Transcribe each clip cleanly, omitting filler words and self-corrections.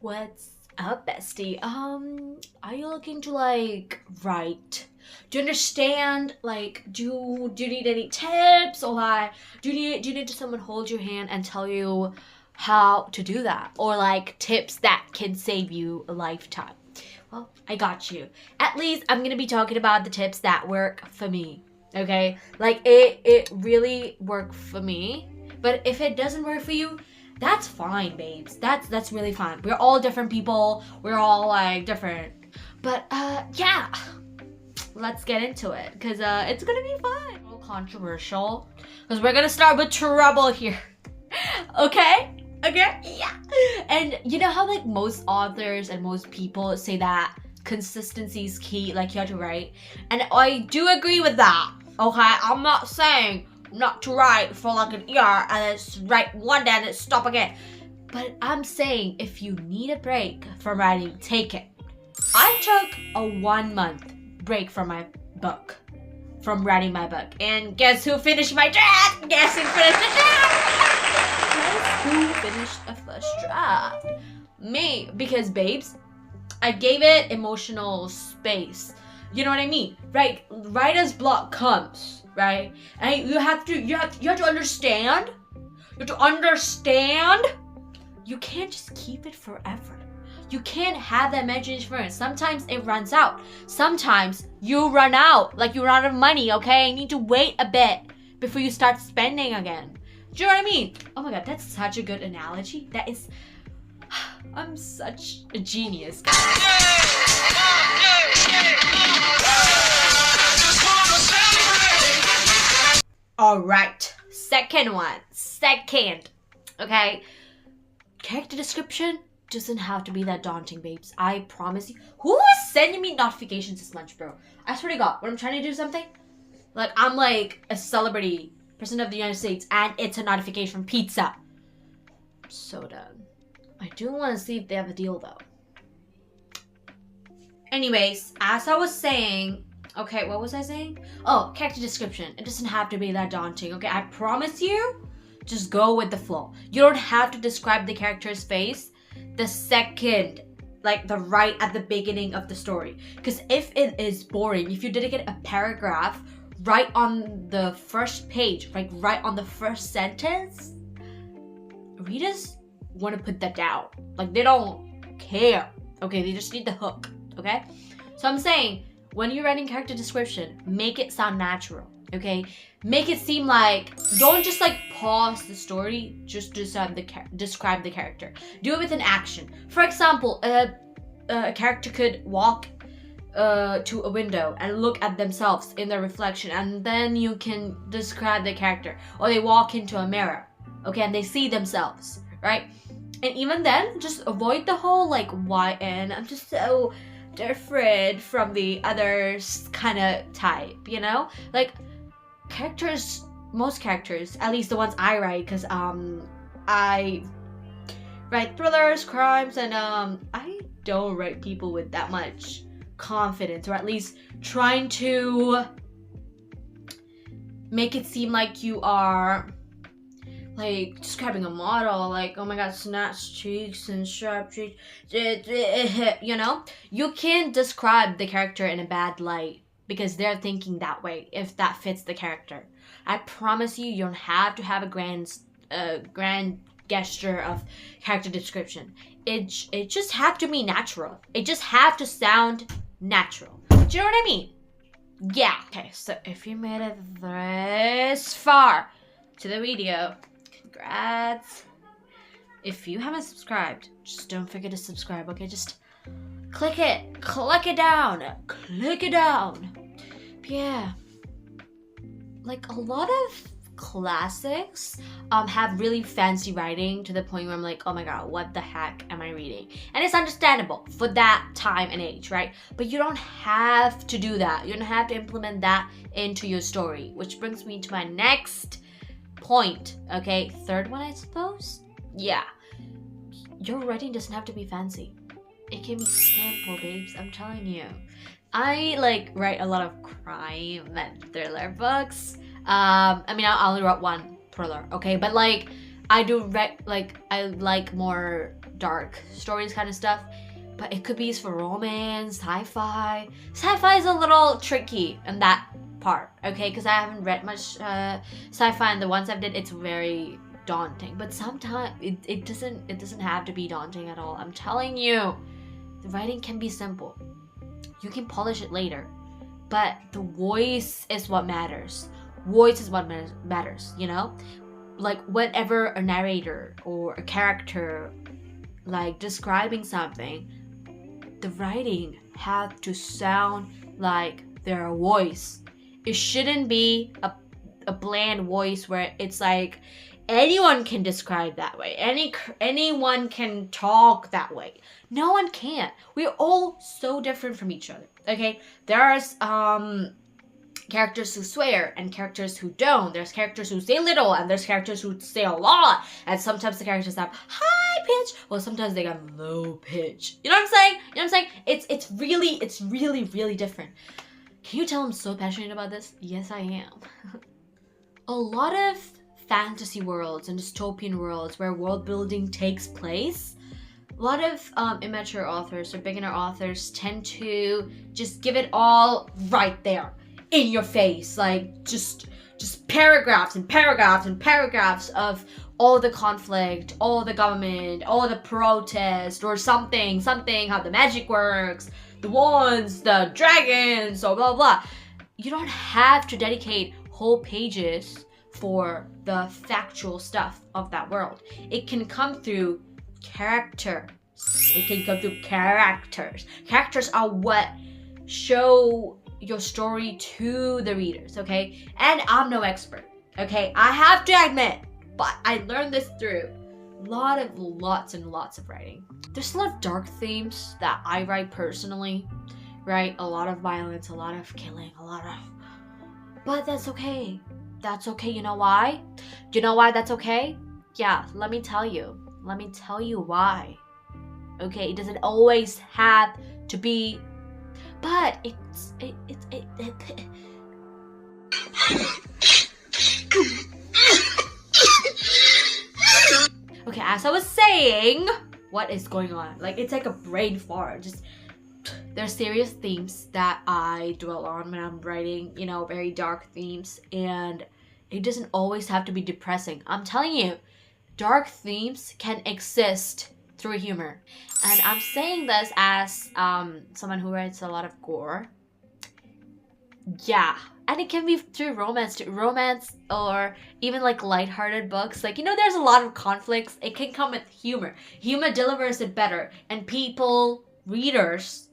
What's up, bestie? Are you looking to like write? Do you understand? Like, do you need any tips, or like do you need someone hold your hand and tell you how to do that, or like tips that can save you a lifetime? Well, I got you. At least I'm gonna be talking about the tips that work for me. Okay, like it really worked for me. But if it doesn't work for you, that's fine, babes. That's really fine. We're all different people. We're all like different. But yeah, let's get into it because it's gonna be fun. A little controversial because we're gonna start with trouble here. Okay? Okay? Yeah. And you know how like most authors and most people say that consistency is key, like you have to write. And I do agree with that. Okay? I'm not saying not to write for like an year and then write one day and then stop again. But I'm saying if you need a break from writing, take it. I took a 1 month break from my book, from writing my book. And guess who finished my draft? Guess who finished the draft? Guess who finished the first draft? Me. Because babes, I gave it emotional space. You know what I mean? Right? Writer's block comes, right? And you have to understand. You have to understand. You can't just keep it forever. You can't have that imagination forever. Sometimes it runs out. Sometimes you run out. Like you run out of money, okay? You need to wait a bit before you start spending again. Do you know what I mean? Oh my god, that's such a good analogy. That is... I'm such a genius. Alright, second one. Okay? Character description doesn't have to be that daunting, babes. I promise you. Who is sending me notifications this much, bro? I swear to God, when I'm trying to do something, like I'm like a celebrity, president of the United States, and it's a notification from pizza. I'm so done. I do want to see if they have a deal though. Anyways, as I was saying, okay, what was I saying? Oh, character description. It doesn't have to be that daunting, okay? I promise you, just go with the flow. You don't have to describe the character's face the second, like the right at the beginning of the story. Because if it is boring, if you dedicate a paragraph right on the first page, like right on the first sentence, readers want to put that down. Like they don't care. Okay, they just need the hook. Okay? So I'm saying, when you're writing character description, make it sound natural. Okay? Make it seem like, don't just like pause the story, just describe the character. Do it with an action. For example, a character could walk to a window and look at themselves in their reflection, and then you can describe the character. Or they walk into a mirror, okay, and they see themselves, right? And even then, just avoid the whole like, why and I'm just so different from the others kind of type, you know? Like characters, most characters, at least the ones I write, because I write thrillers, crimes, and I don't write people with that much confidence, or at least trying to make it seem like you are like describing a model, like, oh my god, snatched cheeks and sharp cheeks, you know? You can't describe the character in a bad light because they're thinking that way, if that fits the character. I promise you, you don't have to have a grand gesture of character description. It just have to be natural. It just have to sound natural. Do you know what I mean? Yeah. Okay, so if you made it this far to the video, congrats. If you haven't subscribed, just don't forget to subscribe, okay? Just click it down. Yeah. Like a lot of classics have really fancy writing to the point where I'm like, oh my god, what the heck am I reading? And it's understandable for that time and age, right? But you don't have to do that. You don't have to implement that into your story, which brings me to my next point. Okay, third one, I suppose. Yeah, your writing doesn't have to be fancy. It can be simple, babes. I'm telling you. I like write a lot of crime and thriller books. I mean, I only wrote one thriller, okay? But like, I do I like more dark stories kind of stuff. But it could be used for romance, sci-fi. Sci-fi is a little tricky in that part, okay? Because I haven't read much sci-fi, and the ones I've did, it's very daunting. But sometimes it doesn't have to be daunting at all. I'm telling you, the writing can be simple. You can polish it later, but the voice is what matters. Voice is what matters, you know? Like whenever a narrator or a character like describing something, the writing have to sound like their voice. It shouldn't be a bland voice where it's like anyone can describe that way. Anyone can talk that way. No one can. We're all so different from each other. Okay? There's characters who swear and characters who don't. There's characters who say little and there's characters who say a lot. And sometimes the characters have high pitch, or sometimes they got low pitch. You know what I'm saying? You know what I'm saying? It's really different. Can you tell I'm so passionate about this? Yes, I am. A lot of fantasy worlds and dystopian worlds where world building takes place, a lot of immature authors or beginner authors tend to just give it all right there in your face, like just paragraphs and paragraphs and paragraphs of all the conflict, all the government, all the protest, or something, how the magic works, the wands, the dragons, or blah blah. You don't have to dedicate whole pages for the factual stuff of that world. It can come through character. It can come through characters. Characters are what show your story to the readers, okay? And I'm no expert, okay? I have to admit, but I learned this through lots and lots of writing. There's a lot of dark themes that I write personally, right? A lot of violence, a lot of killing, but that's okay. That's okay. You know why? Do you know why that's okay? Yeah, let me tell you. Let me tell you why. Okay, it doesn't always have to be, but okay, as I was saying, what is going on? Like, it's like a brain fart. Just, there's serious themes that I dwell on when I'm writing, you know, very dark themes, and it doesn't always have to be depressing. I'm telling you, dark themes can exist through humor. And I'm saying this as someone who writes a lot of gore. Yeah, and it can be through romance or even like lighthearted books. Like, you know, there's a lot of conflicts. It can come with humor. Humor delivers it better, and readers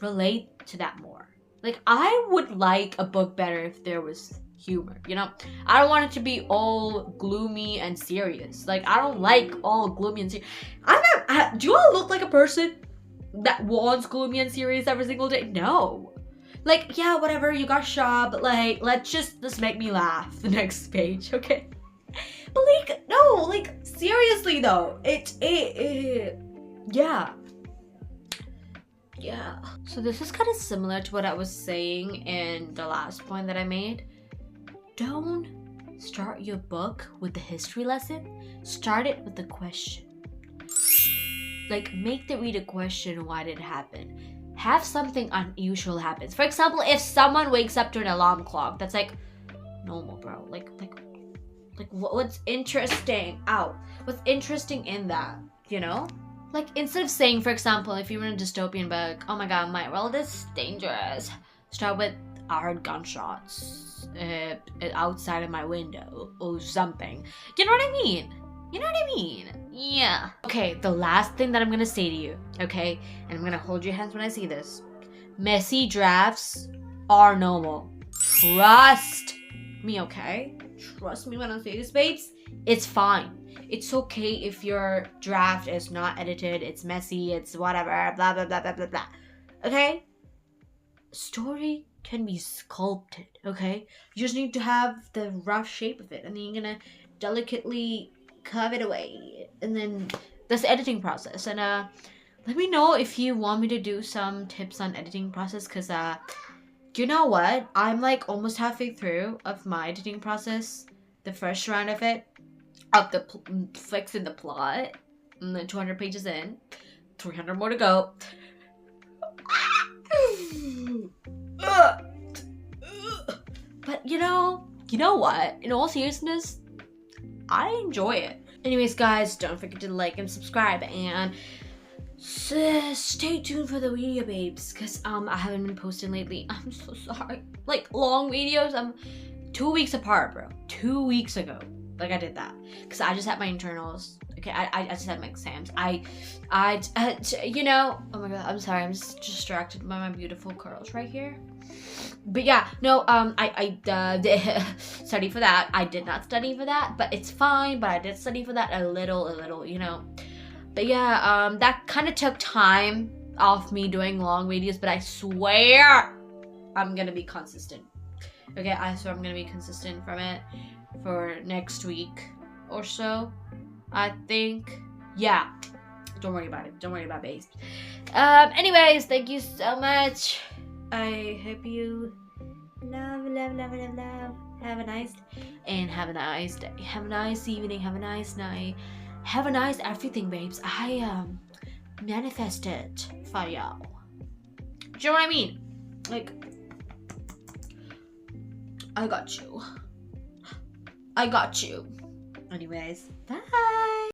relate to that more. Like, I would like a book better if there was humor, you know? I don't want it to be all gloomy and serious. Like, I don't like all gloomy and serious. Do you all look like a person that wants gloomy and serious every single day? No. Like, yeah, whatever, you got shot, but like, let's just make me laugh the next page, okay? But like, no, like, seriously though, yeah. Yeah. So this is kind of similar to what I was saying in the last point that I made. Don't start your book with the history lesson. Start it with the question. Like, make the reader question why did it happen. Have something unusual happen. For example, if someone wakes up to an alarm clock, that's like normal, bro. Like what's interesting? What's interesting in that? You know? Like, instead of saying, for example, if you were in a dystopian book, oh my god, my world is dangerous. Start with, I heard gunshots outside of my window or something. You know what I mean? You know what I mean? Yeah. Okay, the last thing that I'm gonna say to you, okay? And I'm gonna hold your hands when I say this. Messy drafts are normal. Trust me, okay? Trust me when I say this, babes. It's fine. It's okay if your draft is not edited, it's messy, it's whatever, blah, blah, blah, blah, blah, blah. Okay? Story can be sculpted, okay? You just need to have the rough shape of it, and then you're gonna delicately carve it away, and then that's the editing process. And let me know if you want me to do some tips on editing process, because you know what, I'm like almost halfway through of my editing process, the first round of it, of the fixing the plot, And then 200 pages in. 300 more to go. But you know what? In all seriousness, I enjoy it. Anyways, guys, don't forget to like and subscribe, and stay tuned for the video, babes, because I haven't been posting lately. I'm so sorry. Like, long videos, I'm 2 weeks apart, bro. 2 weeks ago, like, I did that because I just had my internals. Okay, I just had my exams. You know, oh my god, I'm sorry, I'm just distracted by my beautiful curls right here. But yeah, no, I studied for that. I did not study for that, but it's fine. But I did study for that a little, you know. But yeah, that kind of took time off me doing long videos, but I swear I'm gonna be consistent. Okay, I swear I'm gonna be consistent from it for next week or so, I think. Yeah, don't worry about it. Don't worry about babes. Anyways, thank you so much. I hope you love. Have a nice day. Have a nice evening. Have a nice night. Have a nice everything, babes. I manifest it for y'all. Do you know what I mean? Like, I got you. Anyways, bye.